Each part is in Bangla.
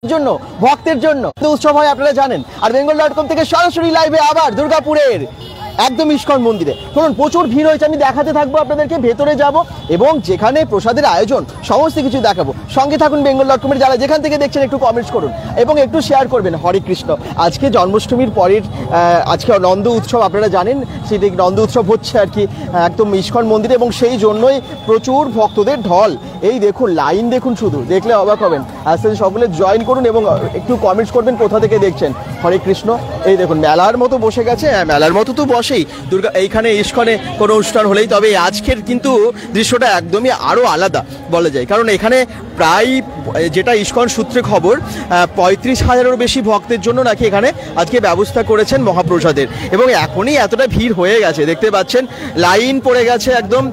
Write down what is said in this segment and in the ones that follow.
জন্য ভক্তের জন্য উৎসব হয় আপনারা জানেন। আর bengal.com থেকে সরাসরি লাইভে আবার দুর্গাপুরের একদম ইস্কন মন্দিরে শুনুন প্রচুর ভিড় হয়েছে। আমি দেখাতে থাকবো আপনাদেরকে, ভেতরে যাব এবং যেখানে প্রসাদের আয়োজন সমস্ত কিছু দেখাবো। সঙ্গে থাকুন bengal.com এর, যারা যেখান থেকে দেখছেন একটু কমেন্টস করুন এবং একটু শেয়ার করবেন। হরে কৃষ্ণ। আজকে জন্মাষ্টমীর পরের আজকে নন্দ উৎসব, আপনারা জানেন সেটি নন্দ উৎসব হচ্ছে আর কি একদম ইস্কন মন্দিরে, এবং সেই জন্যই প্রচুর ভক্তদের ঢল। এই দেখুন লাইন, দেখুন শুধু দেখলে অবাক হবেন। আস্তে আস্তে সকলে জয়েন করুন এবং একটু কমেন্টস করবেন কোথা থেকে দেখছেন। হরে কৃষ্ণ। এই দেখুন মেলার মতো বসে গেছে, মেলার মতো তো বসেই দুর্গা এইখানে ইস্কনে কোনো অনুষ্ঠান হলেই, তবে আজকের কিন্তু দৃশ্যটা একদমই আরও আলাদা বলা যায়, কারণ এখানে প্রায় যেটা ইস্কন সূত্রে খবর 35,000-এরও বেশি ভক্তের জন্য নাকি এখানে আজকে ব্যবস্থা করেছেন মহাপ্রসাদের, এবং এখনই এতটা ভিড় হয়ে গেছে দেখতে পাচ্ছেন, লাইন পড়ে গেছে একদম।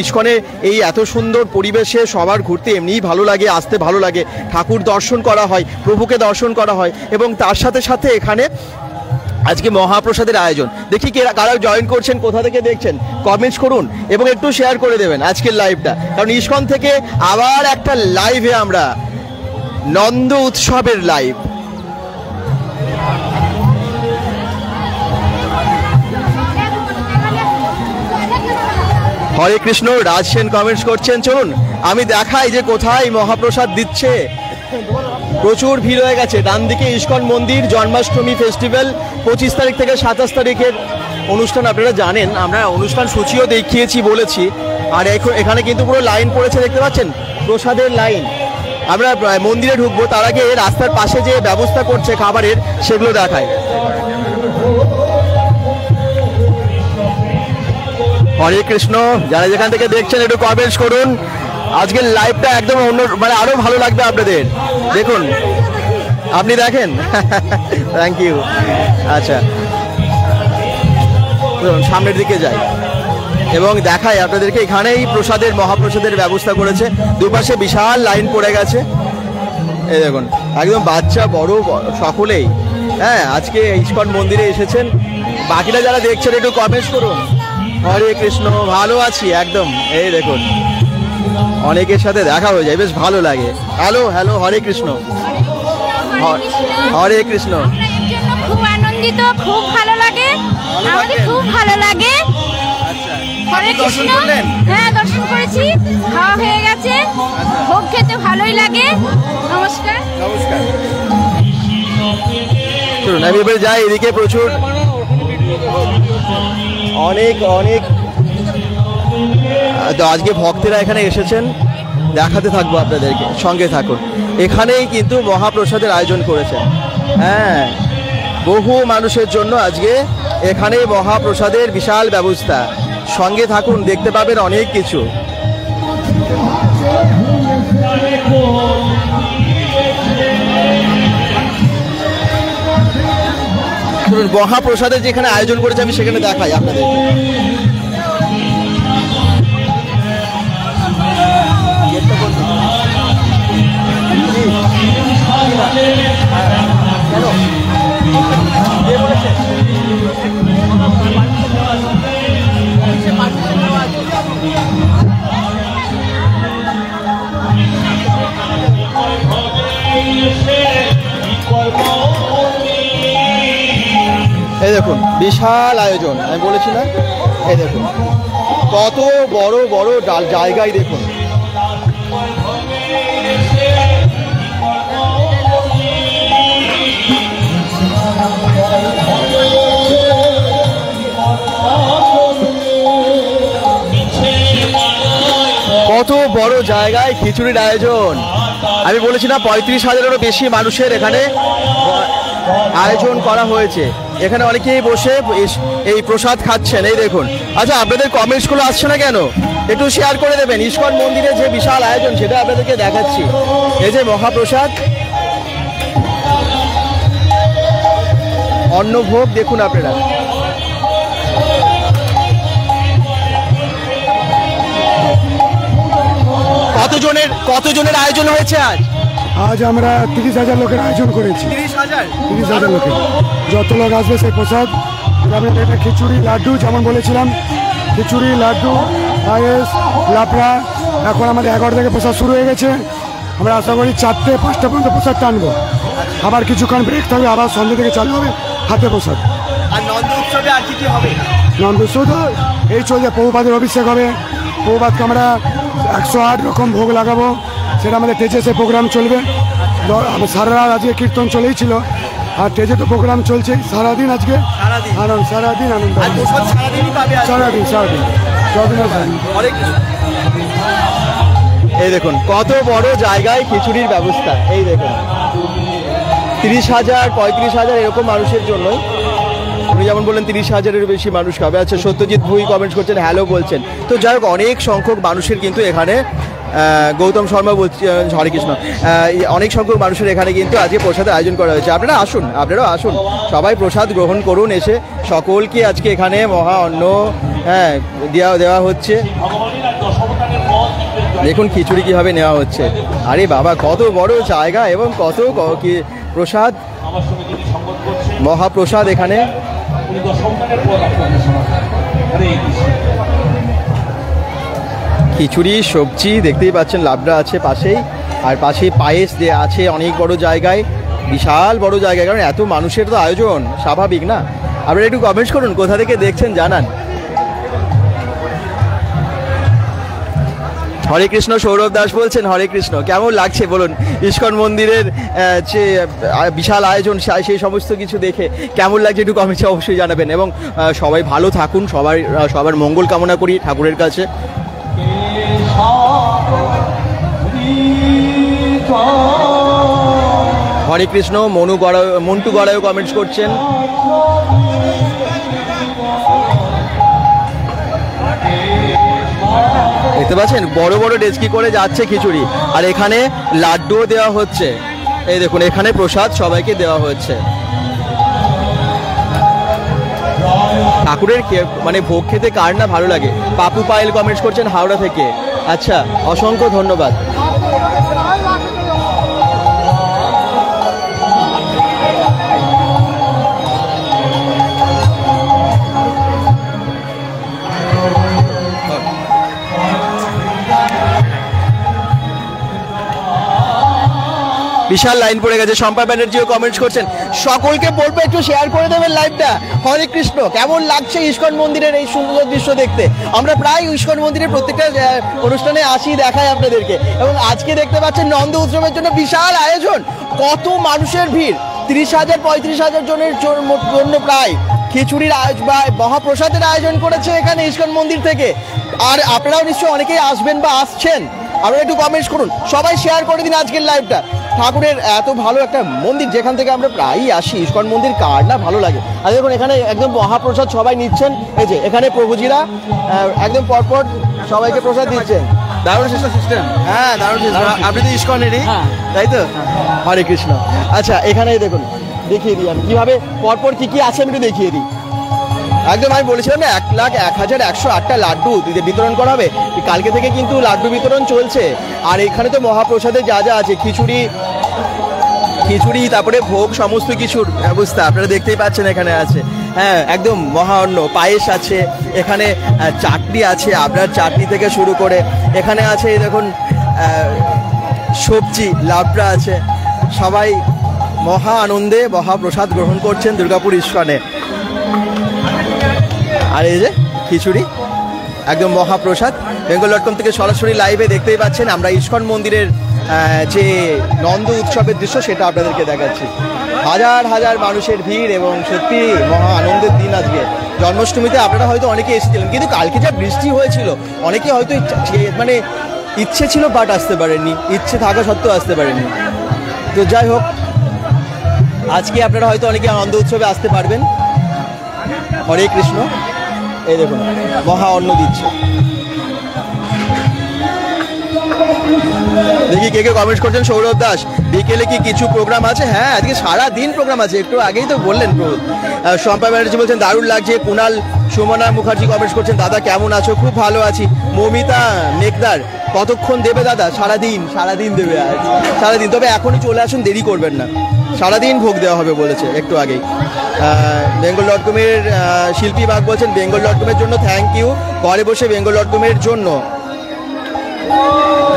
ইস্কনে এই এত সুন্দর পরিবেশে সবার ঘুরতে এমনিই ভালো লাগে, আসতে ভালো লাগে, ঠাকুর দর্শন করা হয়, প্রভুকে দর্শন করা হয়, এবং তার সাথে সাথে এখানে আজকে মহাপ্রসাদের আয়োজন। দেখি কারা জয়েন করছেন, কোথা থেকে দেখছেন, কমেন্টস করুন এবং একটু শেয়ার করে দেবেন আজকের লাইভটা, কারণ ইস্কন থেকে আবার একটা লাইভে আমরা নন্দ উৎসবের লাইভ। হরে কৃষ্ণ। রাজ সেন কমেন্টস করছেন, চলুন আমি দেখাই যে কোথায় মহাপ্রসাদ দিচ্ছে। প্রচুর ভিড় হয়ে গেছে। ডান দিকে ইস্কন মন্দির, জন্মাষ্টমী ফেস্টিভ্যাল 25 তারিখ থেকে 27 তারিখের অনুষ্ঠান। আপনারা জানেন আমরা অনুষ্ঠান সূচিও দেখিয়েছি বলেছি, আর এখানে কিন্তু পুরো লাইন পড়েছে দেখতে পাচ্ছেন, প্রসাদের লাইন। আমরা মন্দিরে ঢুকবো, তার আগে রাস্তার পাশে যে ব্যবস্থা করছে খাবারের সেগুলো দেখায়। হরে কৃষ্ণ। যারা যেখান থেকে দেখছেন একটু কমেন্টস করুন। আজকের লাইভটা একদম অন্য, মানে আরো ভালো লাগবে আপনাদের। দেখুন আপনি দেখেন। Thank you. আচ্ছা সামনের দিকে যাই এবং দেখাই আপনাদেরকে, এখানেই প্রসাদের মহাপ্রসাদের ব্যবস্থা করেছে। দুপাশে বিশাল লাইন পড়ে গেছে। এই দেখুন একদম বাচ্চা বড় সকলেই আজকে ইস্কন মন্দিরে এসেছেন। বাকিরা যারা দেখছেন একটু কমেন্টস করুন। হরে কৃষ্ণ। ভালো আছি একদম। এই দেখুন অনেকের সাথে দেখা হয়ে যায়, বেশ ভালো লাগে। Hello hello. হরে কৃষ্ণ। হরে কৃষ্ণ। খুব আনন্দিত, খুব ভালো লাগে, আমাদের খুব ভালো লাগে। হরে কৃষ্ণ। হ্যাঁ দর্শন করেছি, খাওয়া হয়ে গেছে, ভোগ খেতে ভালোই লাগে। নমস্কার। নমস্কার। চলুন আমি এবারে যাই। এদিকে প্রচুর অনেক আজকে ভক্তেরা এখানে এসেছেন, দেখাতে থাকবো আপনাদেরকে, সঙ্গে থাকুন। এখানেই কিন্তু মহাপ্রসাদের আয়োজন করেছেন। বহু মানুষের জন্য আজকে এখানে মহাপ্রসাদের বিশাল ব্যবস্থা। সঙ্গে থাকুন, দেখতে পাবেন অনেক কিছু। মহাপ্রসাদের যেখানে আয়োজন করেছে আমি সেখানে দেখাই আপনাদের। এই দেখুন বিশাল আয়োজন, আমি বলেছি না। এই দেখুন কত বড় বড় জায়গায় দেখুন। কত বড় জায়গায় খিচুড়ির আয়োজন। আমি বলেছি না 35,000-এরও বেশি মানুষের এখানে আয়োজন করা হয়েছে। এখানে অনেকেই বসে এই প্রসাদ খাচ্ছেন। এই দেখুন। আচ্ছা আপনাদের কমেন্টসগুলো আসছে না কেন, একটু শেয়ার করে দেবেন। ইস্কন মন্দিরে যে বিশাল আয়োজন সেটা আপনাদেরকে দেখাচ্ছি। এই যে মহাপ্রসাদ, অন্নভোগ দেখুন আপনারা। কতজনের আয়োজন হয়েছে আজ? আজ আমরা 30,000 লোকের আয়োজন করেছি। 30,000 লোকের যত লোক আসবে সেই প্রসাদ। এটা খিচুড়ি লাড্ডু, যেমন বলেছিলাম খিচুড়ি লাড্ডু পায়েস লাপড়া। এখন আমাদের 11 থেকে প্রসাদ শুরু হয়ে গেছে। আমরা আশা করি 4টে 5টা পর্যন্ত প্রসাদ টানবো, আবার কিছুক্ষণ ব্রেক থাকবে, আবার সন্ধ্যে থেকে চালু হবে হাতে প্রসাদ। আর নন্দ উৎসবে আর কি কি হবে? নন্দ উৎসব তো এই চলছে, প্রভুপাদের অভিষেক হবে, প্রভুপাদকে আমরা 108 রকম ভোগ লাগাবো, সেটা আমাদের টেজে প্রোগ্রাম চলবে। সারা রাত আজকে কীর্তন চলেই ছিল, আর টেজে তো প্রোগ্রাম চলছে সারাদিন, আজকে আনন্দ, সারাদিন আনন্দ, সারাদিন এই দেখুন কত বড় জায়গায় খিচুড়ির ব্যবস্থা। এই দেখুন 30,000 35,000 এরকম মানুষের জন্যই, উনি যেমন বললেন 30,000-এরও বেশি মানুষ খাবে। আচ্ছা, সত্যজিৎ ভুই কমেন্টস করছেন, হ্যালো বলছেন। তো যাই হোক, অনেক সংখ্যক মানুষের কিন্তু এখানে, গৌতম শর্মা বলছি, হরে কৃষ্ণ, অনেক সংখ্যক মানুষের এখানে কিন্তু আজকে প্রসাদের আয়োজন করা হয়েছে। আপনারা আসুন, আপনারাও আসুন, সবাই প্রসাদ গ্রহণ করুন, এসে সকলকে আজকে এখানে মহা অন্ন দেওয়া হচ্ছে। দেখুন খিচুড়ি কিভাবে নেওয়া হচ্ছে। আরে বাবা, কত বড় জায়গা এবং কত কি প্রসাদ, মহাপ্রসাদ এখানে। খিচুড়ি, সবজি দেখতেই পাচ্ছেন, লাবড়া আছে পাশেই, আর পাশে পায়েস দেওয়া আছে অনেক বড় জায়গায়, বিশাল বড় জায়গায়, কারণ এত মানুষের তো আয়োজন, স্বাভাবিক না। আপনারা একটু কমেন্টস করুন, কোথা থেকে দেখছেন জানান। হরে কৃষ্ণ, সৌরভ দাস বলছেন হরে কৃষ্ণ। কেমন লাগছে বলুন ইস্কন মন্দিরের যে বিশাল আয়োজন, সেই সমস্ত কিছু দেখে কেমন লাগছে একটু কমেন্টে অবশ্যই জানাবেন। এবং সবাই ভালো থাকুন, সবার মঙ্গল কামনা করি ঠাকুরের কাছে। হরে কৃষ্ণ, মন্টু গড়ায়ও কমেন্টস করছেন। দেখতে পাচ্ছেন বড় বড় ডেচকি করে যাচ্ছে খিচুড়ি, আর এখানে লাড্ডুও দেওয়া হচ্ছে। এই দেখুন, এখানে প্রসাদ সবাইকে দেওয়া হচ্ছে। ঠাকুরের মানে ভোগ খেতে কার না ভালো লাগে। পাপু পায়েল কমেন্টস করছেন হাওড়া থেকে। আচ্ছা, অসংখ্য ধন্যবাদ। বিশাল লাইন পড়ে গেছে। শম্পা ব্যানার্জিও কমেন্টস করছেন। সকলকে বলবো একটু শেয়ার করে দেবেন লাইভটা। হরে কৃষ্ণ। কেমন লাগছে ইস্কন মন্দিরের এই সুন্দর দৃশ্য দেখতে? আমরা প্রায় ইস্কন মন্দিরের প্রত্যেকটা অনুষ্ঠানে আসি, দেখাই আপনাদেরকে। এবং আজকে দেখতে পাচ্ছেন নন্দ উৎসবের জন্য বিশাল আয়োজন, কত মানুষের ভিড়। 30,000 35,000 জনের জন্য প্রায় খিচুড়ির বা মহাপ্রসাদের আয়োজন করেছে এখানে ইস্কন মন্দির থেকে। আর আপনারাও নিশ্চয়ই অনেকেই আসবেন বা আসছেন। আপনারা একটু কমেন্টস করুন, সবাই শেয়ার করে দিন আজকের লাইভটা। ঠাকুরের এত ভালো একটা মন্দির, যেখান থেকে আমরা প্রায়ই আসি, ইস্কন মন্দির কার না ভালো লাগে। আর দেখুন এখানে একদম মহাপ্রসাদ সবাই নিচ্ছেন। এই যে এখানে প্রভুজিরা একদম পরপর সবাইকে প্রসাদ দিচ্ছেন। দারুণ সিস্টেম। হ্যাঁ, দারুণ সিস্টেম। আপনি তো ইস্কনেরই, তাই তো? হরে কৃষ্ণ। আচ্ছা, এখানে দেখুন, দেখিয়ে দিই আমি কিভাবে পরপর কি কি আছে, আমি একটু দেখিয়ে দিই। একদম আমি বলেছিলাম না, 1,0108টা লাড্ডু বিতরণ করা হবে। কালকে থেকে কিন্তু লাড্ডু বিতরণ চলছে। আর এখানে তো মহাপ্রসাদের যা যা আছে, খিচুড়ি তারপরে ভোগ, সমস্ত কিছুর ব্যবস্থা আপনারা দেখতেই পাচ্ছেন এখানে আছে। হ্যাঁ, একদম মহা অন্ন, পায়েস আছে, এখানে চাটনি আছে, আপনার চাটনি থেকে শুরু করে এখানে আছে দেখুন সবজি, লাবড়া আছে। সবাই মহা আনন্দে মহাপ্রসাদ গ্রহণ করছেন দুর্গাপুর ইস্কনে। আর এই যে খিচুড়ি, একদম মহাপ্রসাদ। বেঙ্গল.com থেকে সরাসরি লাইভে দেখতেই পাচ্ছেন আমরা ইস্কন মন্দিরের যে নন্দ উৎসবের দৃশ্য, সেটা আপনাদেরকে দেখাচ্ছি। হাজার হাজার মানুষের ভিড় এবং সত্যি মহা আনন্দের দিন আজকে। জন্মাষ্টমীতে আপনারা হয়তো অনেকে এসেছিলেন, কিন্তু কালকে যা বৃষ্টি হয়েছিল অনেকে হয়তো মানে ইচ্ছে ছিল বাট আসতে পারেননি, ইচ্ছে থাকা সত্ত্বেও আসতে পারেননি। তো যাই হোক, আজকে আপনারা হয়তো অনেকে নন্দ উৎসবে আসতে পারবেন। হরে কৃষ্ণ। এই দেখুন মহা অন্ন দিচ্ছে। দেখি কে কে কমেন্ট করছেন। সৌরভ দাস, বিকেলে কি কিছু প্রোগ্রাম আছে? হ্যাঁ, আজকে সারা দিন প্রোগ্রাম আছে, একটু আগেই তো বললেন। শম্পা ব্যানার্জি বলছেন দারুণ লাগছে। কুণাল সুমনা মুখার্জি কমেন্ট করছেন, দাদা কেমন আছো? খুব ভালো আছি। মমিতা মেঘদার, কতক্ষণ দেবে দাদা? সারাদিন দেবে আজ, সারাদিন। তবে এখনই চলে আসুন, দেরি করবেন না, সারাদিন ভোগ দেওয়া হবে বলেছে একটু আগেই। বেঙ্গল.com-এর শিল্পী বাগ বলছেন বেঙ্গল.com-এর জন্য থ্যাংক ইউ, ঘরে বসে বেঙ্গল.com-এর জন্য।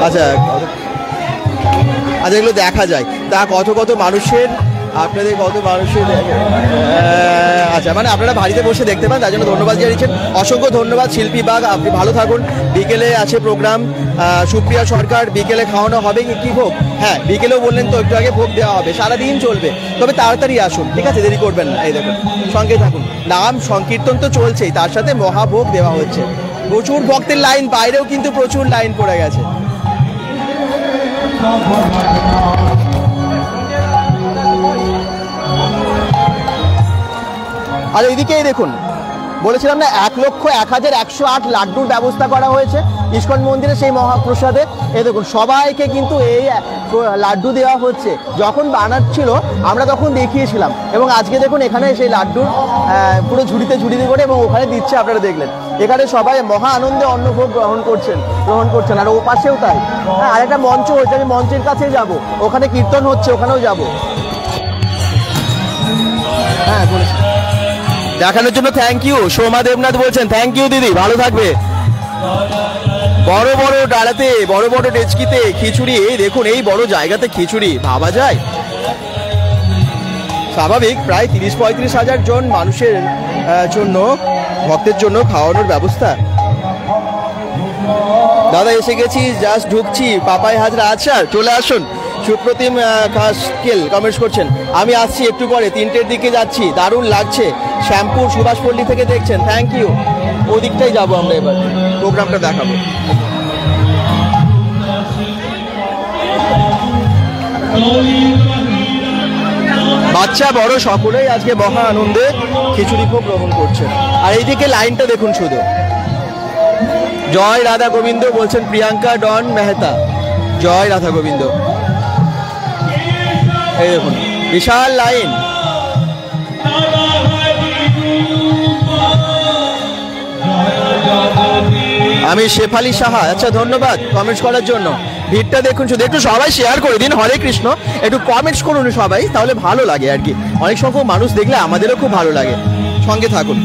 আচ্ছা, আচ্ছা এগুলো দেখা যায় তা কত কত মানুষের আপনাদের কত মানুষের আচ্ছা মানে আপনারা বাড়িতে বসে দেখতে পান তার জন্য ধন্যবাদ জানিয়েছেন অসংখ্য ধন্যবাদ শিল্পী বাগ আপনি ভালো থাকুন বিকেলে আছে প্রোগ্রাম সুপ্রিয়া সরকার বিকেলে খাওয়ানো হবে কি ভোগ হ্যাঁ বিকেলেও বললেন তো একটু আগে ভোগ দেওয়া হবে সারাদিন চলবে তবে তাড়াতাড়ি আসুন ঠিক আছে দেরি করবেন না এই দেখুন সঙ্গে থাকুন নাম সংকীর্তন তো চলছেই তার সাথে মহাভোগ দেওয়া হচ্ছে প্রচুর ভক্তের লাইন বাইরেও কিন্তু প্রচুর লাইন পড়ে গেছে আর এইদিকেই দেখুন বলেছিলাম না 1,01,108 লাড্ডুর ব্যবস্থা করা হয়েছে ইস্কন মন্দিরে সেই মহাপ্রসাদে এই দেখুন সবাইকে কিন্তু এই লাড্ডু দেওয়া হচ্ছে যখন বানাচ্ছিল আমরা তখন দেখিয়েছিলাম এবং আজকে দেখুন এখানে সেই লাড্ডুর পুরো ঝুড়িতে করে এবং ওখানে দিচ্ছে আপনারা দেখলেন এখানে সবাই মহা আনন্দে অন্নভোগ গ্রহণ করছেন আর ও পাশেও তাই হ্যাঁ আরেকটা মঞ্চ হচ্ছে আমি মঞ্চের কাছে যাব ওখানে কীর্তন হচ্ছে ওখানেও যাব হ্যাঁ বলেছি দেখানোর জন্য থ্যাংক ইউ সোমা দেবনাথ বলছেন থ্যাংক ইউ দিদি ভালো থাকবে বড় বড় ডালাতে বড় বড় ডেচকিতে খিচুড়ি এই দেখুন এই বড় জায়গাতে খিচুড়ি ভাবা যায় স্বাভাবিক প্রায় 30-35 হাজার জন মানুষের জন্য ভক্তের জন্য খাওয়ানোর ব্যবস্থা দাদা এসে গেছি জাস্ট ঢুকছি পাপাই হাজরা আচ্ছা চলে আসুন সুপ্রতিম খাসকেল কমেন্টস করছেন আমি আসছি একটু পরে 3টের দিকে যাচ্ছি দারুণ লাগছে শ্যামপুর সুভাষপল্লী থেকে দেখছেন থ্যাংক ইউ ওদিকটাই যাবো আমরা এবার প্রোগ্রামটা দেখাবো বাচ্চা বড় সকলেই আজকে মহা আনন্দে খিচুড়ি ভোগ গ্রহণ করছে আর এইদিকে লাইনটা দেখুন শুধু জয় রাধা গোবিন্দ বলছেন প্রিয়াঙ্কা ডন মেহতা জয় রাধা গোবিন্দ এই দেখুন বিশাল লাইন আমি শেফালি সাহা আচ্ছা ধন্যবাদ কমেন্টস করার জন্য ভিড়টা দেখুন শুধু একটু সবাই শেয়ার করে দিন হরে কৃষ্ণ একটু কমেন্টস করুন সবাই তাহলে ভালো লাগে আর কি অনেক সংখ্যক মানুষ দেখলে আমাদেরও খুব ভালো লাগে সঙ্গে থাকুন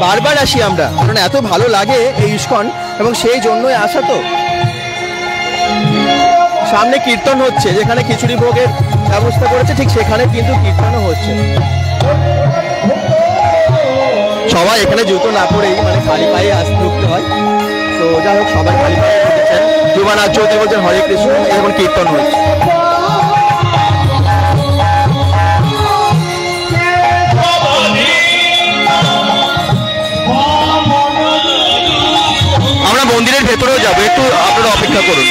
বারবার আসি আমরা কারণ এত ভালো লাগে এই ইস্কন এবং সেই জন্যই আসা তো সামনে কীর্তন হচ্ছে যেখানে খিচুড়ি ভোগের ব্যবস্থা করেছে ঠিক সেখানে কিন্তু কীর্তনও হচ্ছে সবাই এখানে জুতো না পরেই মানে খালি পায়ে আসতে ঢুকতে হয় তো যাই হোক সবাই খালি পায়ে ঢুকেছেন যুবানাথ চৌধুরী বলছেন হরে কৃষ্ণ এখন কীর্তন হচ্ছে আমরা মন্দিরের ভেতরেও যাবো একটু আপনারা অপেক্ষা করুন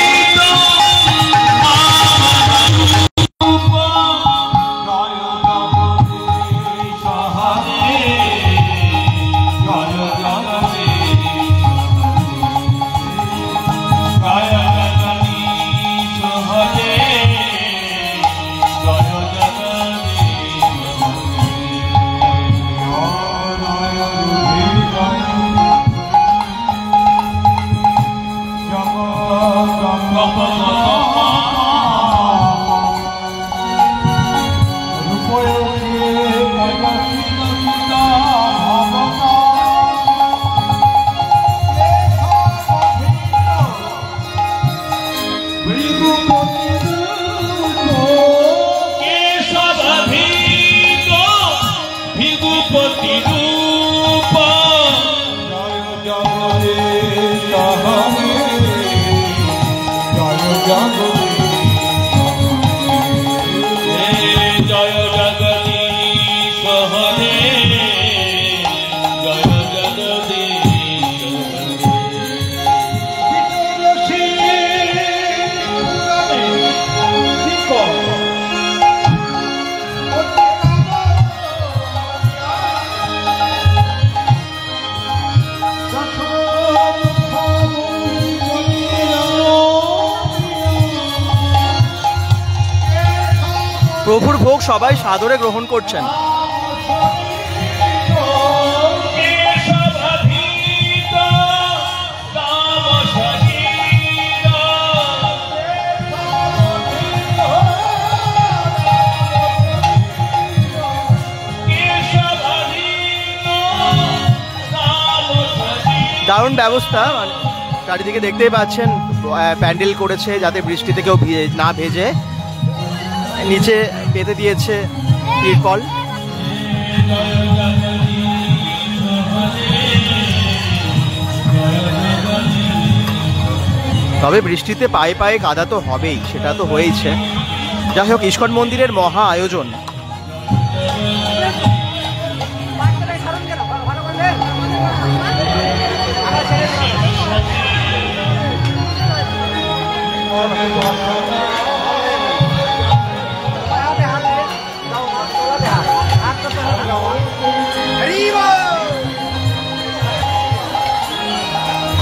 প্রভুর ভোগ সবাই সাদরে গ্রহণ করছেন দারুণ ব্যবস্থা চারিদিকে দেখতেই পাচ্ছেন প্যান্ডেল করেছে যাতে বৃষ্টিতে কেউ না ভেজে, নিচে পেতে দিয়েছে তিরপল। তবে বৃষ্টিতে পায়ে পায়ে কাদা তো হবেই, সেটা তো হয়েইছে। যাই হোক, ইস্কন মন্দিরের মহা আয়োজন।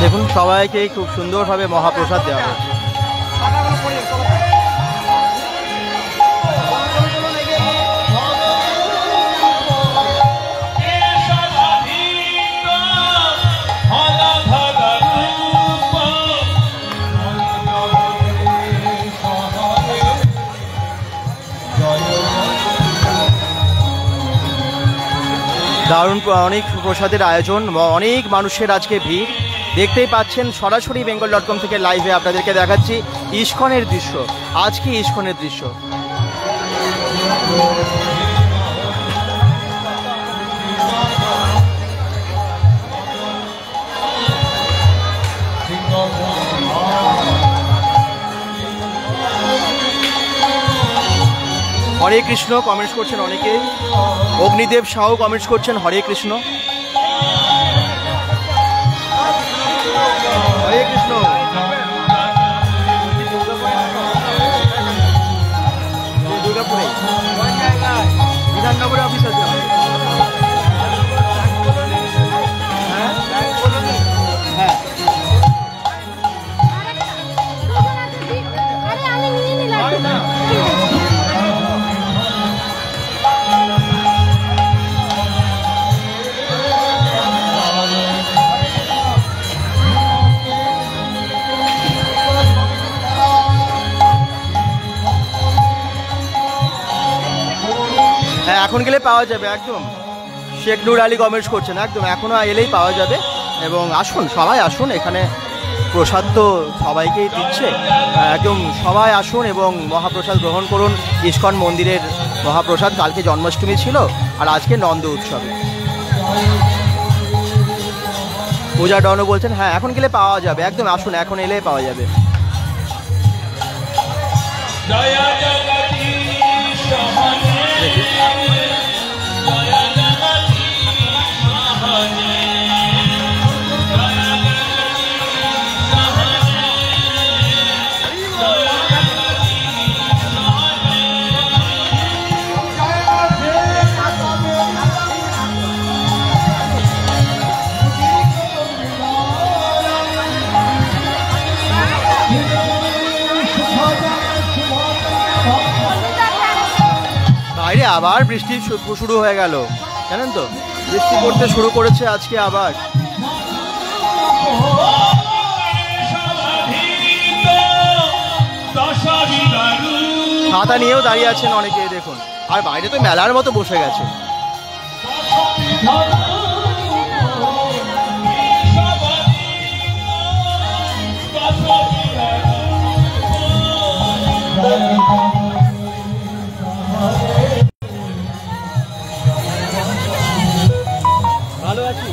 দেখুন, সবাইকে খুব সুন্দরভাবে মহাপ্রসাদ দেওয়া হয়েছে। দারুণ অনেক প্রসাদের আয়োজন, অনেক মানুষের আজকে ভিড় দেখতেই পাচ্ছেন। সরাসরি bengal.com থেকে লাইভে আপনাদেরকে দেখাচ্ছি ইস্কনের দৃশ্য, আজকে ইস্কনের দৃশ্য। হরে কৃষ্ণ কমেন্টস করছেন অনেকেই। অগ্নিদেব সাউ কমেন্টস করছেন হরে কৃষ্ণ। হরে কৃষ্ণ। দুর্গাপুরে বিধাননগরে অফিস আছে। হ্যাঁ, এখন গেলে পাওয়া যাবে একদম। শেখ নূর আলী কমেন্টস করছেন একদম, এখনো এলেই পাওয়া যাবে। এবং আসুন, সবাই আসুন, এখানে প্রসাদ তো সবাইকেই দিচ্ছে, একদম সবাই আসুন এবং মহাপ্রসাদ গ্রহণ করুন। ইস্কন মন্দিরের মহাপ্রসাদ। কালকে জন্মাষ্টমী ছিল আর আজকে নন্দ উৎসবে। পূজা ডনও বলছেন হ্যাঁ এখন গেলে পাওয়া যাবে, একদম আসুন, এখন এলেই পাওয়া যাবে। বাইরে আবার বৃষ্টি শুরু হয়ে গেল, জানেন তো, বৃষ্টি পড়তে শুরু করেছে আজকে আবার। ছাতা নিয়েও দাঁড়িয়ে আছেন অনেকে দেখুন, আর বাইরে তো মেলার মতো বসে গেছে। ভালো আছি।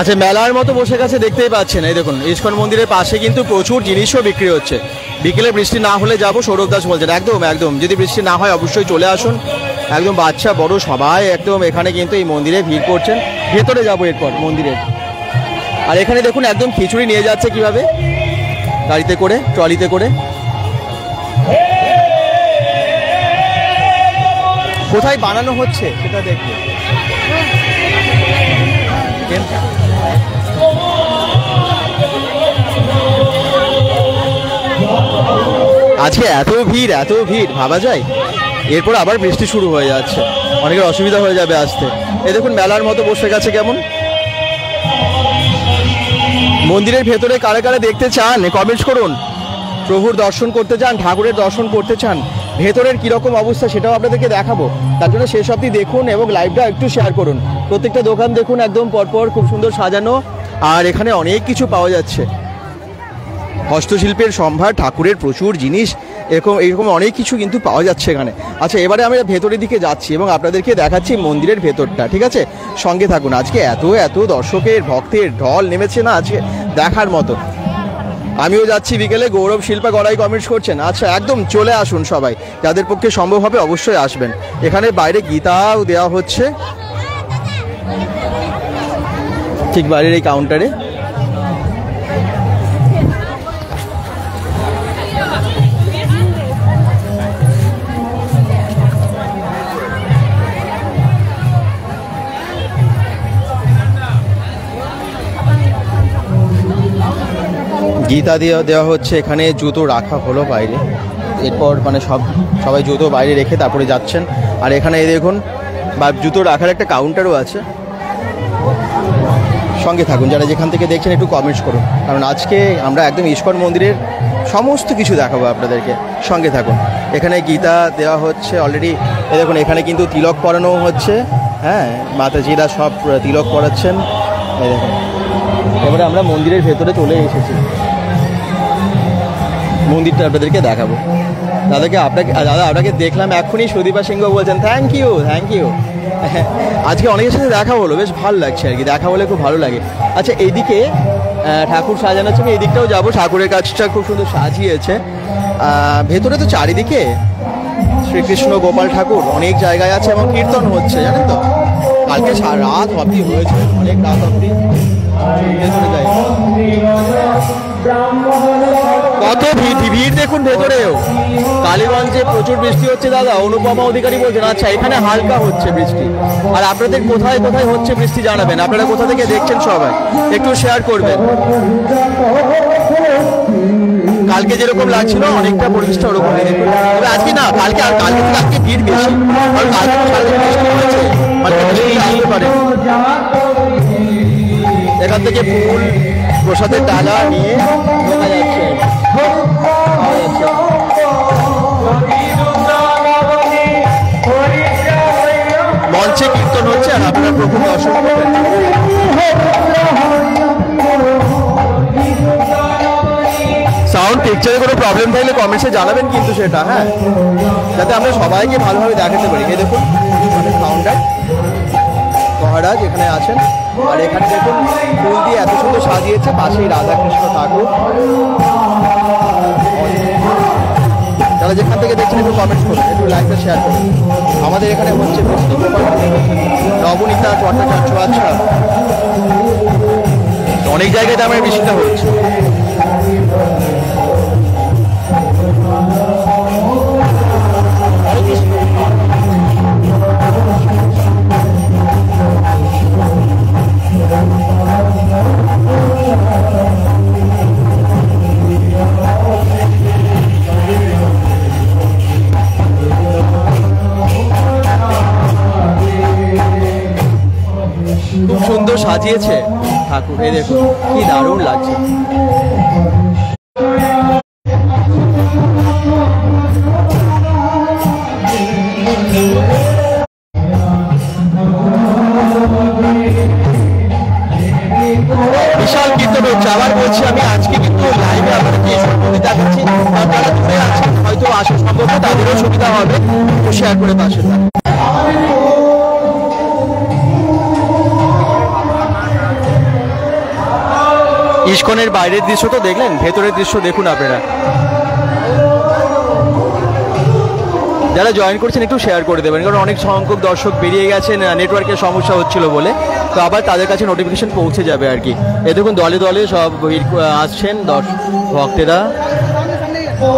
আচ্ছা, মেলার মতো বসে গেছে দেখতেই পাচ্ছেন। এই দেখুন, ইস্কন মন্দিরের পাশে কিন্তু প্রচুর জিনিসও বিক্রি হচ্ছে। বিকেলে বৃষ্টি না হলে যাব, সৌরভ দাস বলছেন। একদম একদম, যদি বৃষ্টি না হয় অবশ্যই চলে আসুন। একদম বাচ্চা বড় সবাই একদম এখানে কিন্তু এই মন্দিরে ভিড় করছেন। ভেতরে যাব এরপর মন্দিরের। আর এখানে দেখুন একদম খিচুড়ি নিয়ে যাচ্ছে কিভাবে, গাড়িতে করে, ট্রলিতে করে। কোথায় বানানো হচ্ছে সেটা দেখুন। আজকে এত ভিড় ভাবা যায়। এরপর আবার বৃষ্টি শুরু হয়ে যাচ্ছে, অনেকের অসুবিধা হয়ে যাবে আসতে। এই দেখুন মেলার মতো বসে গেছে কেমন। মন্দিরের ভেতরে কারা কারা দেখতে চান কমেন্টস করুন। প্রভুর দর্শন করতে চান, ঠাকুরের দর্শন করতে চান, ভেতরের কীরকম অবস্থা সেটাও আপনাদেরকে দেখাবো। তার জন্য শেষ অবধি দেখুন এবং লাইভটা একটু শেয়ার করুন। প্রত্যেকটা দোকান দেখুন একদম পরপর খুব সুন্দর সাজানো, আর এখানে অনেক কিছু পাওয়া যাচ্ছে। হস্তশিল্পের সম্ভার, ঠাকুরের প্রচুর জিনিস, এরকম অনেক কিছু কিন্তু পাওয়া যাচ্ছে এখানে। আচ্ছা, এবারে আমরা ভেতরের দিকে যাচ্ছি এবং আপনাদেরকে দেখাচ্ছি মন্দিরের ভেতরটা, ঠিক আছে? সঙ্গে থাকুন। আজকে এত দর্শকের ভক্তের ঢল নেমেছে না, আজকে দেখার মতো। আমিও যাচ্ছি বিকেলে। গৌরব শিল্পা গড়াই কমেন্টস করছেন। আচ্ছা, একদম চলে আসুন সবাই, যাদের পক্ষে সম্ভব হবে অবশ্যই আসবেন। এখানে বাইরে গীতাও দেওয়া হচ্ছে ঠিক বাইরের এই কাউন্টারে। গীতা দেওয়া হচ্ছে, এখানে জুতো রাখা হলো বাইরে। এরপর মানে সবাই জুতো বাইরে রেখে তারপরে যাচ্ছেন। আর এখানে দেখুন জুতো রাখার একটা কাউন্টারও আছে। সঙ্গে থাকুন, যারা যেখান থেকে দেখছেন একটু কমেন্টস করুন, কারণ আজকে আমরা একদম ইস্কন মন্দিরের সমস্ত কিছু দেখাবো আপনাদেরকে। সঙ্গে থাকুন। এখানে গীতা দেওয়া হচ্ছে অলরেডি। দেখুন এখানে কিন্তু তিলক পরানো হচ্ছে। হ্যাঁ, মাতাজিরা সব তিলক পরাচ্ছেন। এই দেখুন, এবারে আমরা মন্দিরের ভেতরে চলে এসেছি, মন্দিরটা আপনাদেরকে দেখাবো। দাদা আপনাকে দেখলাম এক্ষুনি। সুদীপা সিংহ বলছেন থ্যাংক ইউ। আজকে অনেকের সাথে দেখা হলো, বেশ ভালো লাগছে আর কি, দেখা হলে খুব ভালো লাগে। আচ্ছা, এইদিকে ঠাকুর সাজানো হচ্ছে, আমি এই দিকটাও যাবো। ঠাকুরের কাজটা খুব সুন্দর সাজিয়েছে। ভেতরে তো চারিদিকে শ্রীকৃষ্ণ গোপাল ঠাকুর অনেক জায়গায় আছে এবং কীর্তন হচ্ছে, জানেন তো। কালকে রাত অবধি হয়েছে, অনেক রাত অবধি। কত ভিড় দেখুন ভেতরেও। কালীগঞ্জে প্রচুর বৃষ্টি হচ্ছে দাদা, অনুপমা অধিকারী বলছেন। আচ্ছা, এখানে হালকা হচ্ছে বৃষ্টি। আর আপনাদের কোথায় কোথায় হচ্ছে বৃষ্টি জানাবেন। আপনারা কোথা থেকে দেখছেন সবাই একটু শেয়ার করবেন। কালকে যেরকম লাগছিল অনেকটা পরিবেশটা ওরকম দেখুন। তবে আজকে না, কালকে থেকে আজকে ভিড় বেশি, কারণ কালকে বৃষ্টি হয়েছে, আসতে পারে। এখান থেকে ফুল প্রসাদের ডালা নিয়ে ঢোকা যাচ্ছে। মঞ্চে কীর্তন হচ্ছে আর আপনারা প্রভু দর্শন করবেন। সাউন্ড পিকচারে কোনো প্রবলেম থাকলে কমেন্টসে জানাবেন কিন্তু সেটা, হ্যাঁ, যাতে আমরা সবাইকে ভালোভাবে দেখাতে পারি। এই দেখুন কাউন্টার, মহারাজ এখানে আছেন। আর এখানে দেখুন ফুল দিয়ে এত সুন্দর সাজিয়েছে, পাশেই রাধাকৃষ্ণ ঠাকুর। যারা যেখান থেকে দেখছেন একটু কমেন্টস করুন, একটু লাইকটা শেয়ার করুন। আমাদের এখানে হচ্ছে বৃষ্টি, নবনীতা ভট্টাচার্য। আচ্ছা, অনেক জায়গায় আমার বৃষ্টিটা হচ্ছে। খুব সুন্দর সাজিয়েছে ঠাকুর, এই দেখুন কি দারুণ লাগছে। বিশাল কীর্তন হচ্ছে। আবার বলছি, আমি আজকে কিন্তু লাইভে আপনাদেরকে দেখাচ্ছি। আপনারা দূরে আছেন, হয়তো আসা সম্ভব না, তাদেরও সুবিধা হবে, একটু শেয়ার করে পাশে থাকুন। ইস্কনের বাইরের দৃশ্য তো দেখলেন, ভেতরের দৃশ্য দেখুন আপনারা। যারা জয়েন করছেন একটু শেয়ার করে দেবেন, কারণ অনেক সংখ্যক দর্শক বেরিয়ে গেছেন, নেটওয়ার্কের সমস্যা হচ্ছিল বলে। তো আবার তাদের কাছে নোটিফিকেশন পৌঁছে যাবে আর কি। এ দেখুন দলে দলে সব আসছেন ভক্তেরা।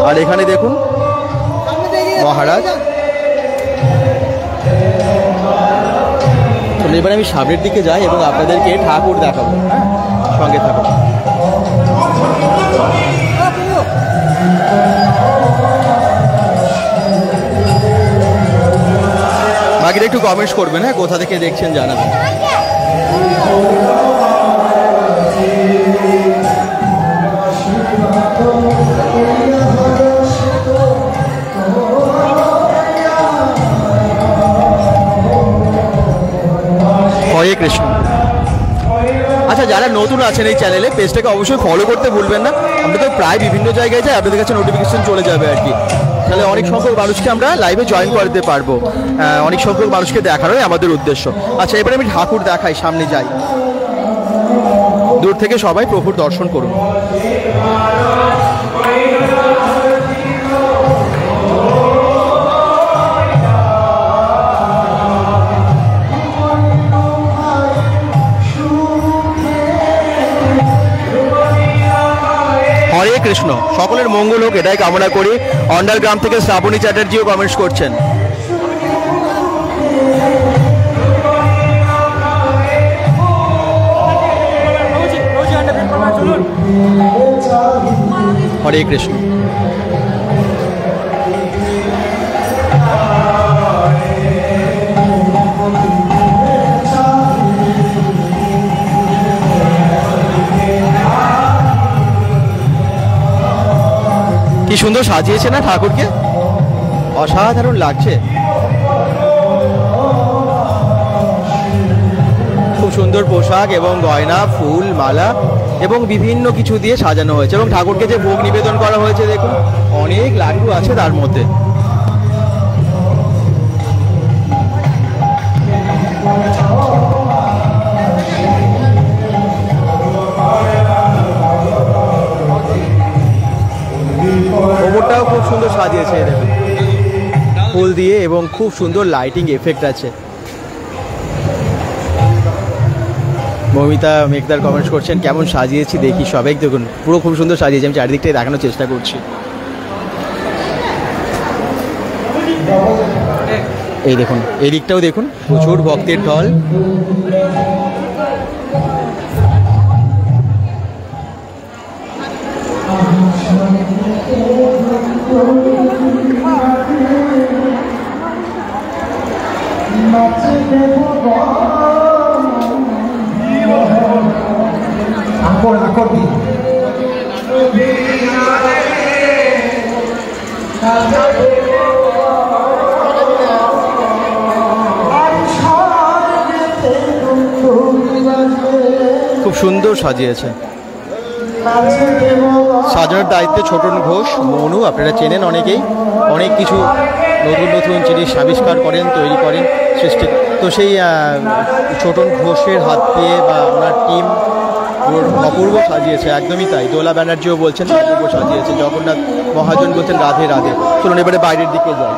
আর এখানে দেখুন মহারাজ। চলো এবার আমি সামনের দিকে যাই এবং আপনাদেরকে ঠাকুর দেখাবো, হ্যাঁ, সঙ্গে থাকুন। কমেন্টস করবেন, হ্যাঁ, কোথা থেকে দেখছেন জানাবেন। হরে কৃষ্ণ। আচ্ছা, যারা নতুন আছেন এই চ্যানেলে, পেজটাকে অবশ্যই ফলো করতে ভুলবেন না। আমরা তো প্রায় বিভিন্ন জায়গায় যাই, আপনাদের কাছে নোটিফিকেশন চলে যাবে আর কি। তাহলে অনেক সংখ্যক মানুষকে আমরা লাইভে জয়েন করতে পারবো, অনেক সংখ্যক মানুষকে দেখানোই আমাদের উদ্দেশ্য। আচ্ছা, এবারে আমি ঠাকুর দেখাই, সামনে যাই। দূর থেকে সবাই প্রভুর দর্শন করুন। হরে কৃষ্ণ। সকলের মঙ্গল হোক এটাই কামনা করি। অন্ডারগ্রাম থেকে শ্রাবণী চ্যাটার্জিও কমেন্টস করছেন। হরে কৃষ্ণ। কি সুন্দর সাজিয়েছে না ঠাকুরকে, অসাধারণ লাগছে। খুব সুন্দর পোশাক এবং গয়না, ফুল, মালা এবং বিভিন্ন কিছু দিয়ে সাজানো হয়েছে। এবং ঠাকুরকে যে ভোগ নিবেদন করা হয়েছে দেখুন, অনেক লাড্ডু আছে তার মধ্যে। ওপরটাও খুব সুন্দর সাজিয়েছে দেখুন, ফুল দিয়ে এবং খুব সুন্দর লাইটিং এফেক্ট আছে। মমিতা মেঘদার কমেন্টস করছেন কেমন সাজিয়েছি দেখি। সবাই দেখুন পুরো খুব সুন্দর সাজিয়েছি, আমি চারিদিকটাই দেখানোর চেষ্টা করছি। এই দেখুন, এই দিকটাও দেখুন, প্রচুর ভক্তের ঢল। খুব সুন্দর সাজিয়েছে। সাজানোর দায়িত্বে ছোটন ঘোষ, মনু, আপনারা চেনেন অনেকেই। অনেক কিছু নতুন নতুন জিনিস আবিষ্কার করেন, তৈরি করেন, সৃষ্টি। তো সেই ছোটন ঘোষের হাত দিয়ে বা ওনার টিম অপূর্ব সাজিয়েছে, একদমই তাই। দোলা ব্যানার্জিও বলছেন অপূর্ব সাজিয়েছে, জগন্নাথ মহাজন বলছেন রাধে রাধে। চলুন এবারে বাইরের দিকে যাই।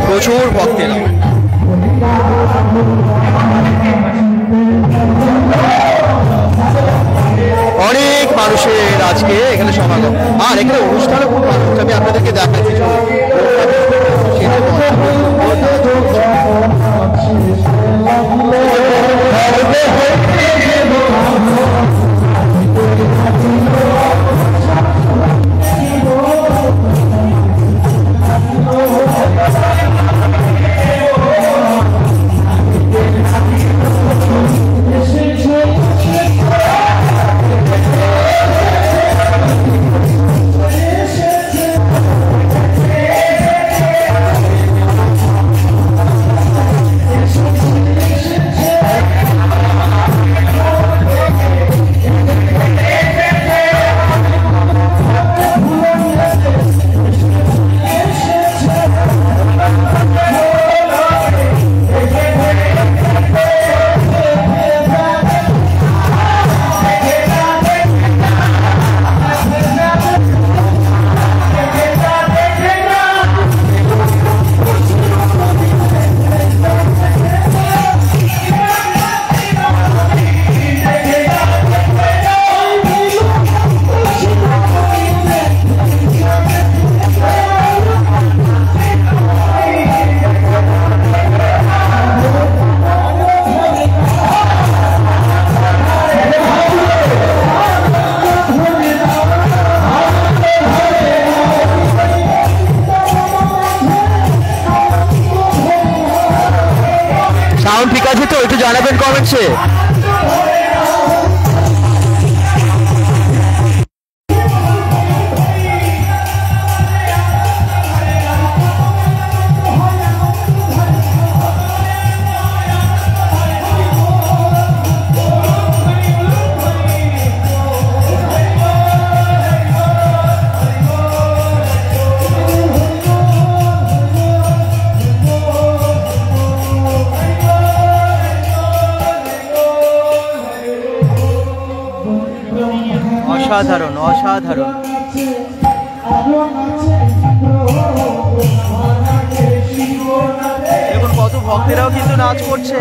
প্রচুর ভক্তের অনেক মানুষের আজকে এখানে সমাগম। আর এখানে অনুষ্ঠানও খুব মানুষ, আমি আপনাদেরকে দেখাচ্ছি। জানাবেন কমেন্টসে। অসাধারণ অসাধারণ। দেখুন কত ভক্তেরাও কিন্তু নাচ করছে।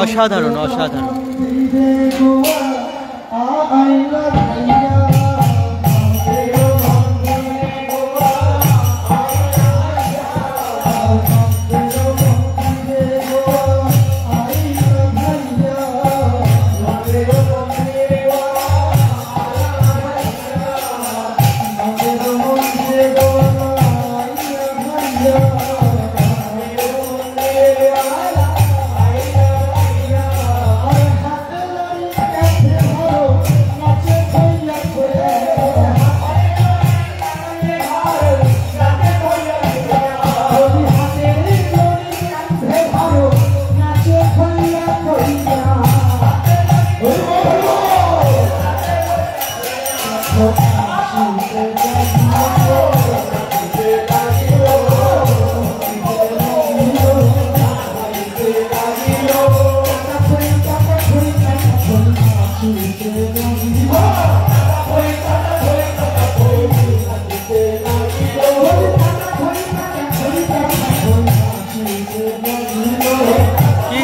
অসাধারণ অসাধারণ।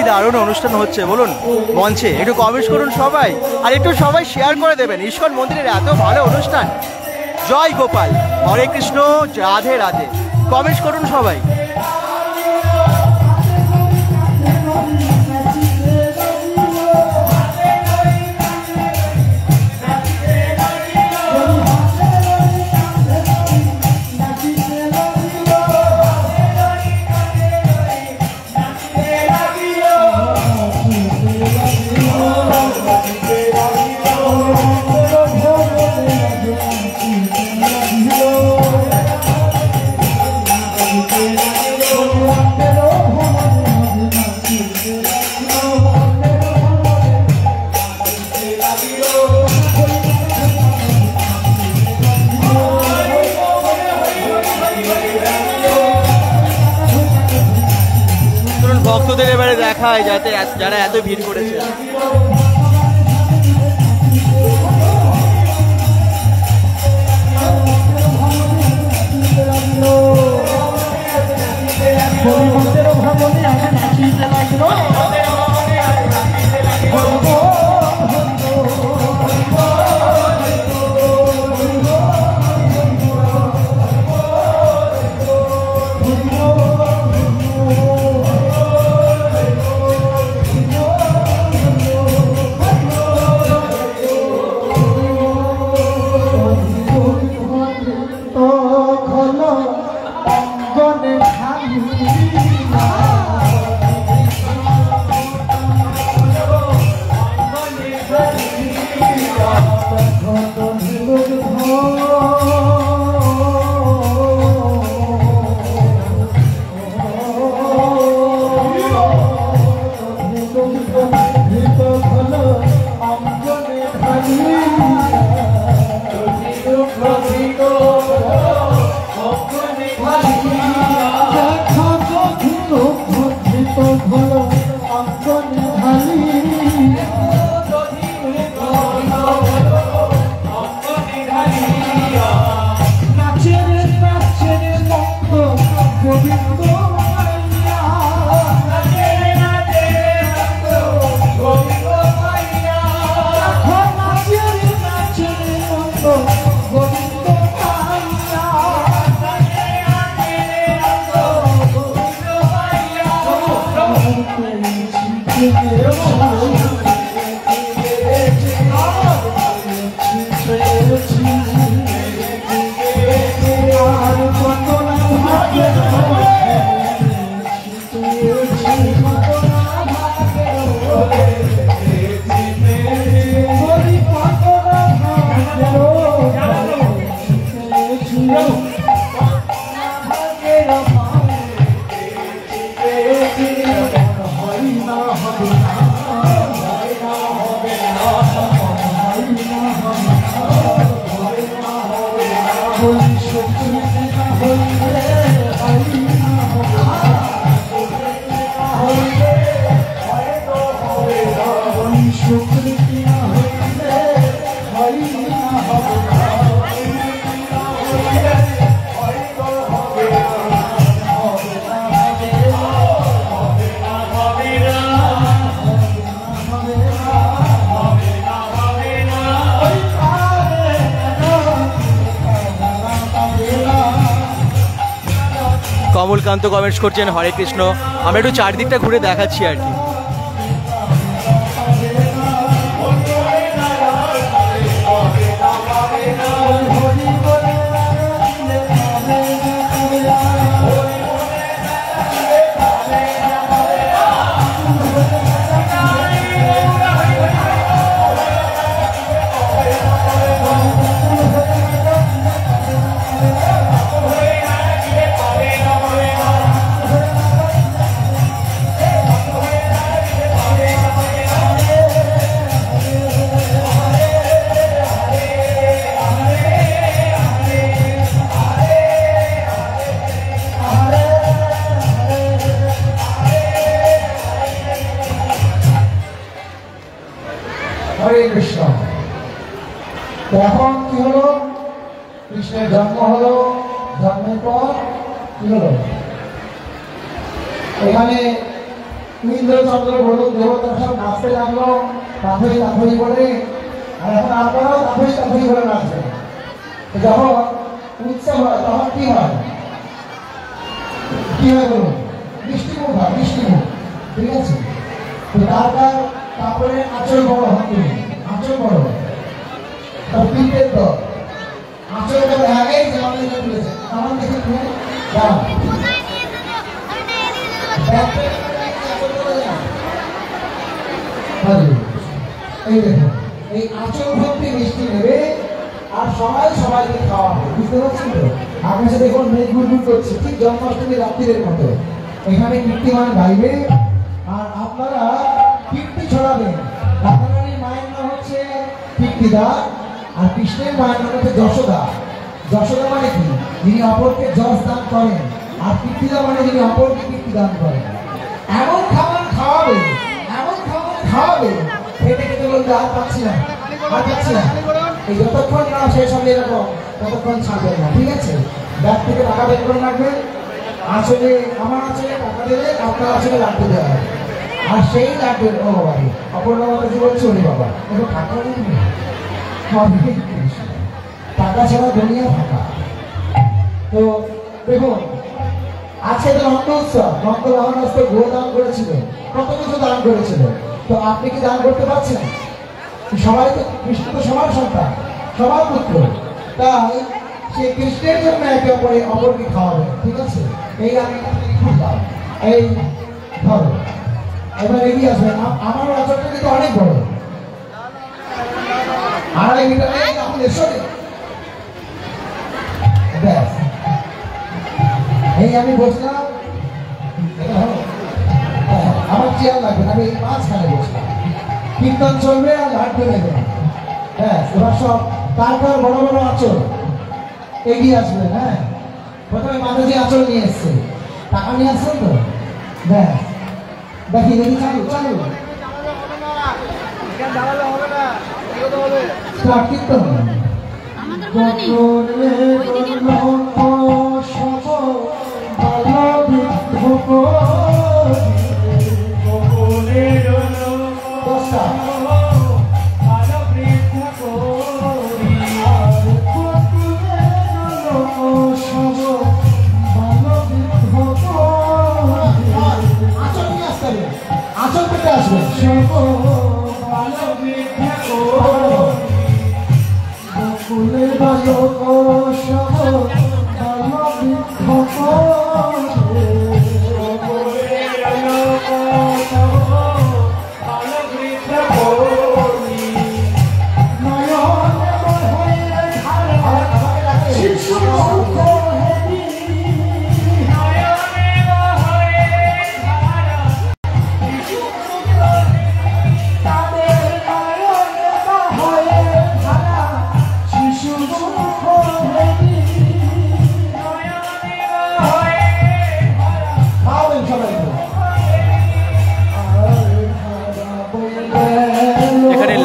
দারুণ অনুষ্ঠান হচ্ছে বলুন মঞ্চে, একটু কমেন্ট করুন সবাই, আর একটু সবাই শেয়ার করে দেবেন। ইস্কন মন্দিরের এত ভালো অনুষ্ঠান। জয় গোপাল, হরে কৃষ্ণ, রাধে রাধে। কমেন্ট করুন সবাই। ভক্তদের এবারে দেখায় যাতে যারা এত ভিড় করেছে। কমলকান্ত কমেন্টস করছেন হরে কৃষ্ণ। আমরা একটু চারদিকটা ঘুরে দেখাচ্ছি আর কি। হরে কৃষ্ণ। এখন কি হলো? কৃষ্ণের জন্ম হলো, জন্মের পর কি হলো? এখানে ইন্দ্র চন্দ্র বলুন দেবতা সব নাচতে লাগলো, কাঁথরি কাঁথরি বলে। আর এখন আপনারাও কাঁথরি কাঁথরি বলে নাচবেন। যখন উৎসব হয় তখন কি হয়? কি হয় বলুন? মিষ্টিমুখ হয়, মিষ্টিমুখ। ঠিক আছে? তো তার তারপরে আঁচল বড় হাতে, আঁচল বড় পিঠের দল, আঁচল বড় আগেই জামাই তুলেছে। আমার দেখে তুলে দাও, এই দেখো, এই আঁচল ভর্তি মিষ্টি নেবে আর সবাই সবাইকে খাওয়াবে। বুঝতে পারছেন তো? আকাশে দেখুন মেঘ ঘুরঘুর করছে, ঠিক জন্মাষ্টমী রাত্রির মতো। এখানে কীর্তিমান গাইবে আর আপনারা কীর্তি ছড়াবেন। রাধারানীর মায়ের নাম হচ্ছে কীর্তিদা আর কৃষ্ণের মায়ের নাম হচ্ছে যশোদা। যশোদা মানে কি? যিনি অপরকে যশ দান করেন, আর কীর্তিদা মানে যিনি অপরকে কীর্তি দান করেন। এমন খাওয়াবে খেতে খেতে বলবে আর পাচ্ছি না, আর পাচ্ছি না। এই যতক্ষণ না শেষ হবে এরকম ততক্ষণ ছাড়বেন না, ঠিক আছে? ব্যাগ থেকে টাকা বের করে রাখবেন, আসলে আমার আসলে টাকা দেবে, আপনার আসলে লাড্ডু দেওয়া হবে। আর সেই লাড্ডু ও বাবা অপূর্ণ মাতাজি বলছে ওরে বাবা এবার টাকা নেই, টাকা ছাড়া দুনিয়া ফাঁকা। তো দেখুন আজকে তো রক্ত উৎসব, রক্ত মহারাষ্ট্র গো দান করেছিল, কত কিছু দান করেছিল। তো আপনি কি দান করতে পারছেন? সবাই তো কৃষ্ণ তো সবার সন্তান, সবার পুত্র, তাই সে কৃষ্ণের জন্য একে অপরকে খাওয়াবে, ঠিক আছে? এই আমি খুঁজলাম, এই ধরো এবার এগিয়ে আসবেন। আমার আচরণটা কিন্তু অনেক বড়, 2.5 মিটার এখন এসো ব্যাস। এই আমি বসলাম, আমার চেয়ার লাগবে না, আমি এই মাঝখানে বসলাম, কীর্তন চলবে আর লাড্ডু নেবে, ব্যাস। এবার সব তারপর বড় বড় আচর এগিয়ে আসবেন। হ্যাঁ, প্রথমে মাতাজি আচর নিয়ে এসছে, টাকা নিয়ে আসছেন তো, ব্যাস। দেখি দেখি চালু চালু স্টার্ট কীর্তন। আচল পেতে আসবেন,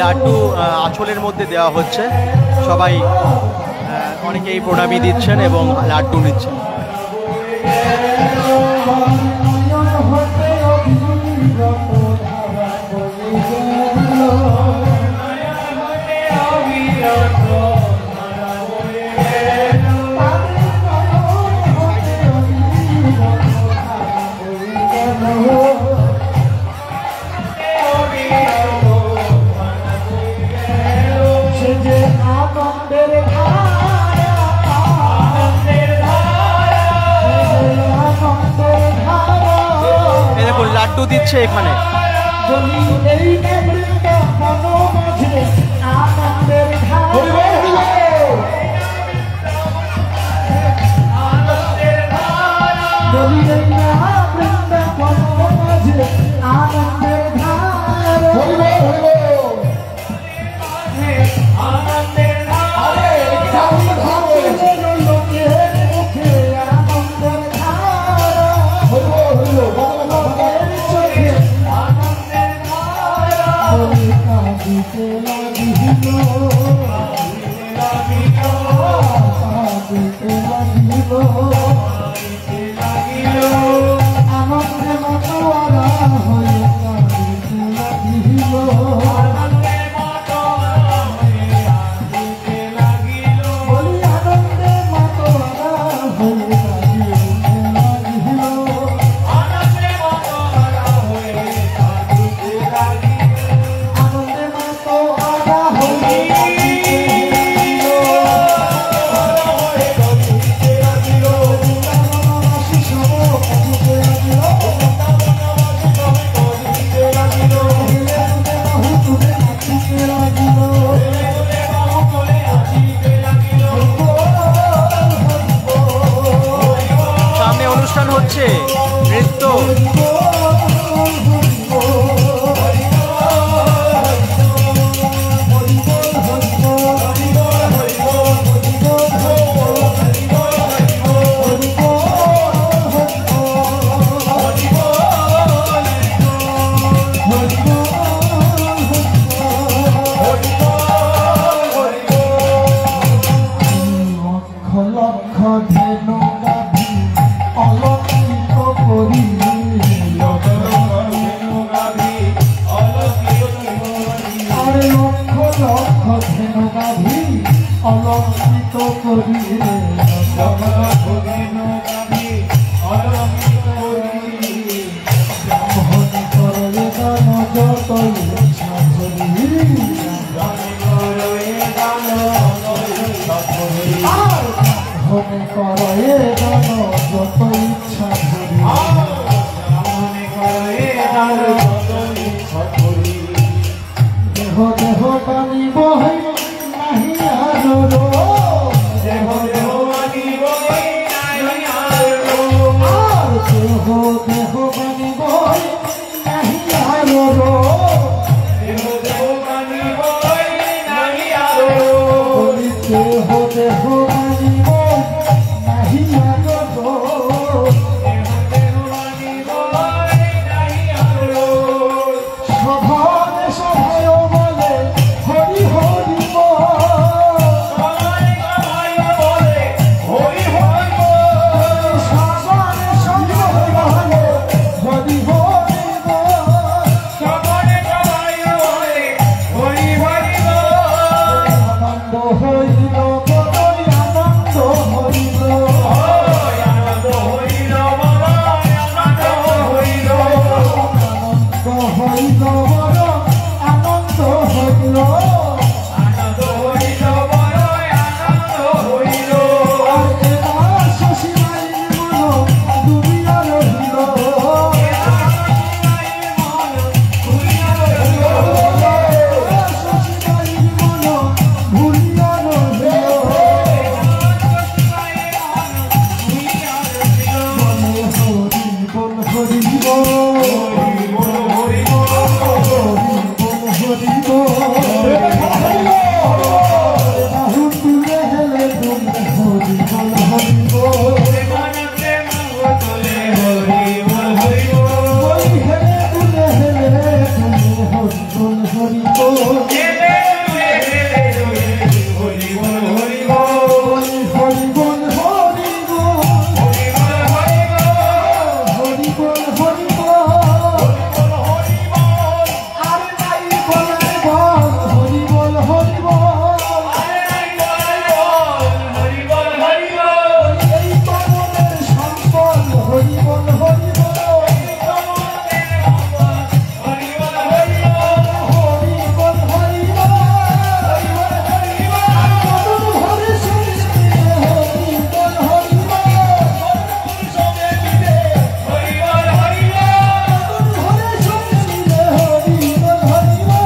লাড্ডু আঁচলের মধ্যে দেওয়া হচ্ছে, সবাই অনেকেই প্রণামী দিচ্ছেন এবং লাড্ডু নিচ্ছেন। লাড্ডু দিচ্ছে এখানে। গাভী অলঙ্কিত করিলে যমন ভোগেন গাভী অলঙ্কিত করিলে ব্রাহ্মণ করলে দান যত ইচ্ছা করি ব্রাহ্মণ করলে দান ব্রাহ্মণ করলে দান যত ইচ্ছা করি ব্রাহ্মণ করলে দান যত ইচ্ছা করি দেহ দেহ পানি বহে নাহি আলো দেহ দেহ পানি বহে নাহি আলো দেহ দেহ পানি বহে নাহি আলো দেহ দেহ পানি বহে নাহি আলো দেহ দেহ পানি বহে নাহি আলো দেহ দেহ পানি বহে নাহি আলো সভানে সভায় বলে হরি হরি সভানে সভায় বলে হরি হরি সভানে সভায় বলে হরি হরি সভানে সভায় বলে হরি হরি আনন্দ হইল বড়ই আনন্দ হইল আনন্দ হইল বড়ই আনন্দ হইল আনন্দ হইল বড় আনন্দ হইল আনন্দ হইল বড় আনন্দ হইল আর এবার শশীমায়ের মন ডুবিয়া রহিল শশীমায়ের মন ভুলিয়া রহিল শশীমায়ের মন ভুলিয়া রহিল হরি বল হরি বল হরি বল বাহুর তুলে হেলে তুলে হরি বল হরি বল বলি হেলে তুলে হেলে তুলে হরি বল হরি বল হরি বল হরি বল হরি বল হরি বল আর নাই বলার বল হরি বল হরি বল এই কমলের সম্বল হরি বল হরি বল হরি বল হরি বল কদম ভরে শুনিলে হরি বল হরি বল ভরে শুনিলে হরি বল হরি বল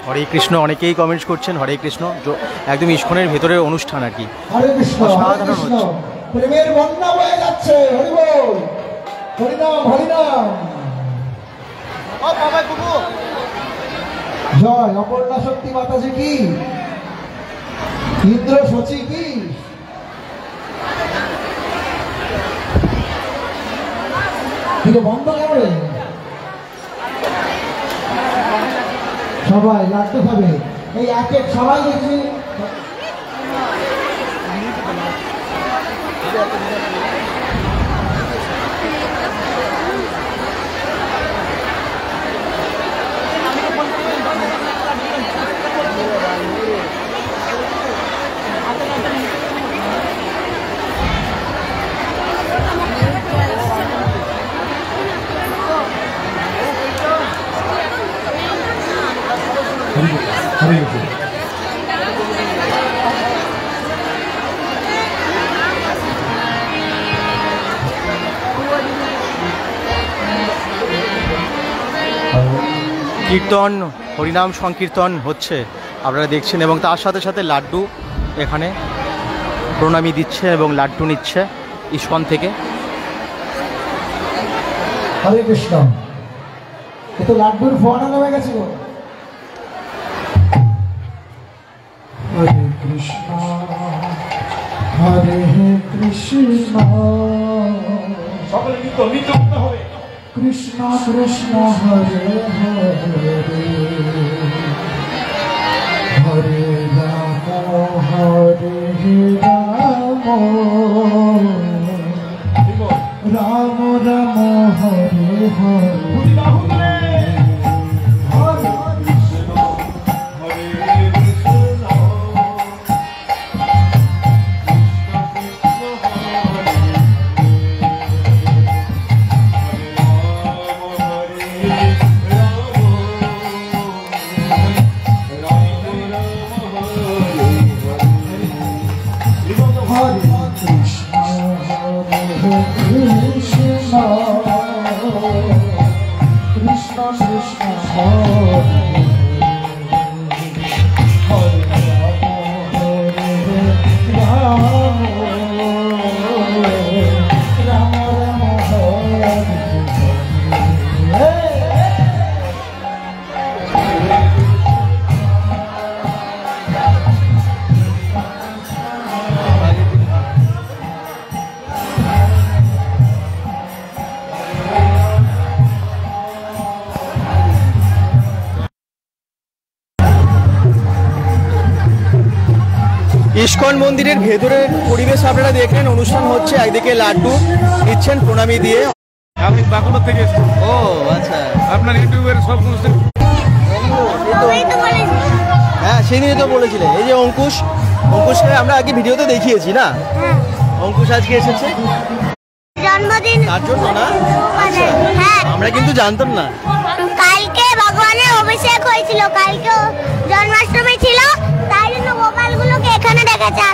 হরে কৃষ্ণ, অনেকেই কমেন্টস করছেন হরে কৃষ্ণ, একদম ইস্কনের ভেতরের অনুষ্ঠান আর কি। হরে কৃষ্ণ, হরে কৃষ্ণ, প্রেমের বন্যা বয়ে যাচ্ছে। হরি বল, হরি নাম, হরি নাম। জয় অপর্ণা শক্তি মাতাজি কি, ইন্দ্র সচি কি। বন্ধ কেমন? সবাই লাড্ডু খাবে, এই এক এক সবাই দেখছি। কীর্তন, হরিনাম সংকীর্তন হচ্ছে আপনারা দেখছেন, এবং তার সাথে সাথে লাড্ডু এখানে প্রণামী দিচ্ছে এবং লাড্ডু নিচ্ছে ইস্কন থেকে। হরে কৃষ্ণ। এ তো লাড্ডুর ফোয়ারা নামে গেছে গো। হরে কৃষ্ণ হরে কৃষ্ণ, সকলে নিত্য নিত্য করতে হবে। কৃষ্ণ কৃষ্ণ হরে হরে, হরে রাম হরে রাম, রাম রাম হরে হরে। ইস্কন মন্দিরের ভেতরের পরিবেশ আপনারা দেখলেন, অনুষ্ঠান হচ্ছে, একদিকে লাড্ডু দিচ্ছেন প্রণামী দিয়ে। আমি বাঁকুড়া থেকে এসেছি। ও আচ্ছা, আপনার ইউটিউবের সব অনুষ্ঠান হ্যাঁ সেদিনই তো বলেছিলেন। এই যে অঙ্কুশকে আমরা আগে ভিডিওতে দেখিয়েছি না, অঙ্কুশ আজকে এসেছে জন্মদিন তার জন্য না? আচ্ছা, হ্যাঁ, আমরা কিন্তু জানতাম না। কালকে ভগবানের অভিষেক হয়েছিল, কালকে জন্মাষ্টমী ছিল, তাই জন্য গোপালগুলোকে এখানে ডেকেছে।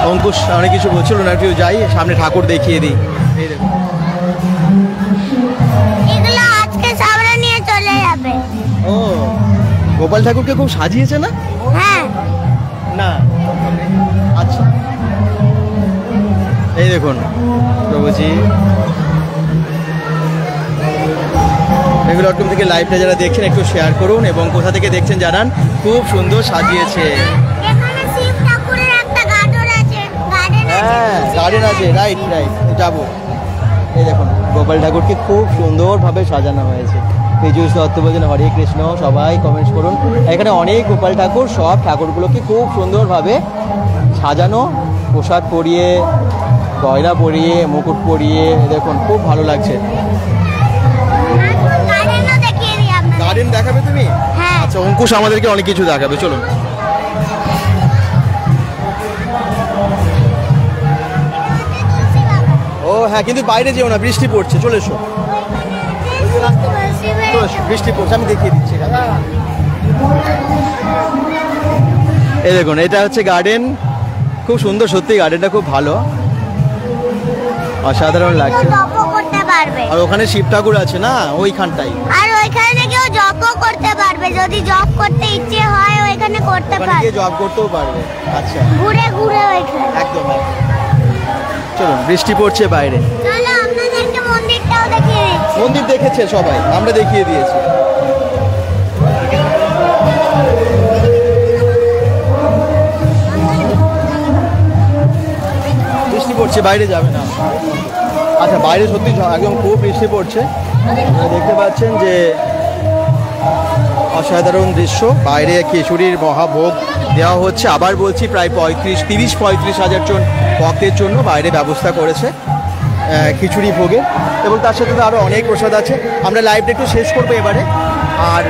অঙ্কুশ অনেক কিছু বলছিল না, একটু যাই সামনে ঠাকুর দেখিয়ে দিই। এই দেখুন, এগুলো আজকে সামনে নিয়ে চলে যাবে। ও গোপাল ঠাকুরকে খুব সাজিয়েছে না? হ্যাঁ, না আচ্ছা, এই দেখুন প্রভুজি। রেগুলার থেকে লাইভটা যারা দেখছেন একটু শেয়ার করুন, এবং কোথা থেকে দেখছেন জানান। খুব সুন্দর সাজিয়েছে। এখানে শিব ঠাকুরের একটা গার্ডেন আছে, হ্যাঁ গার্ডেন আছে, রাইট রাইট, যাবো। এই দেখুন গোপাল ঠাকুরকে খুব সুন্দরভাবে সাজানো হয়েছে। পীযূষ দত্ত বলছেন হরে কৃষ্ণ, সবাই কমেন্টস করুন। এখানে অনেক গোপাল ঠাকুর, সব ঠাকুরগুলোকে খুব সুন্দরভাবে সাজানো, পোশাক পরিয়ে, গয়না পরিয়ে, মুকুট পরিয়ে, দেখুন খুব ভালো লাগছে। গার্ডেনও দেখিয়ে দিই আপনাদের। গার্ডেন দেখাবে তুমি? হ্যাঁ। আচ্ছা, অঙ্কুশ আমাদেরকে অনেক কিছু দেখাবে, চলুন। ও হ্যাঁ, কিন্তু বাইরে যেও না, বৃষ্টি পড়ছে, চলে এসো। চলে এসো, বৃষ্টি পড়ছে, আমি দেখিয়ে দিচ্ছি। এই দেখুন, এটা হচ্ছে গার্ডেন, খুব সুন্দর, সত্যি গার্ডেনটা খুব ভালো, অসাধারণ লাগছে। জপও করতে পারবে। আর ওখানে শিব ঠাকুর আছে না, ওইখানটাই। আর ওইখানে কেউ জপও করতে পারবে, যদি জপ করতে ইচ্ছে হয় ওইখানে করতে ওখানে পারবে, গিয়ে জব করতেও পারবে। আচ্ছা, ঘুরে ঘুরে ওইখানে। একদম একদম। চলুন, বৃষ্টি পড়ছে বাইরে। চলো আপনাদেরকে মন্দিরটাও দেখিয়ে দিচ্ছি। মন্দির দেখেছে সবাই, আমরা দেখিয়ে দিয়েছি। বৃষ্টি পড়ছে, বাইরে যাবে না। আচ্ছা, বাইরে সত্যি একদম খুব বৃষ্টি পড়ছে, আপনারা দেখতে পাচ্ছেন যে অসাধারণ দৃশ্য। বাইরে খিচুড়ির মহাভোগ দেওয়া হচ্ছে, আবার বলছি প্রায় 30-35 হাজার জন ভক্তের জন্য বাইরে ব্যবস্থা করেছে খিচুড়ি ভোগের, এবং তার সাথে তো আরও অনেক প্রসাদ আছে। আমরা লাইভটা একটু শেষ করবো এবারে। আর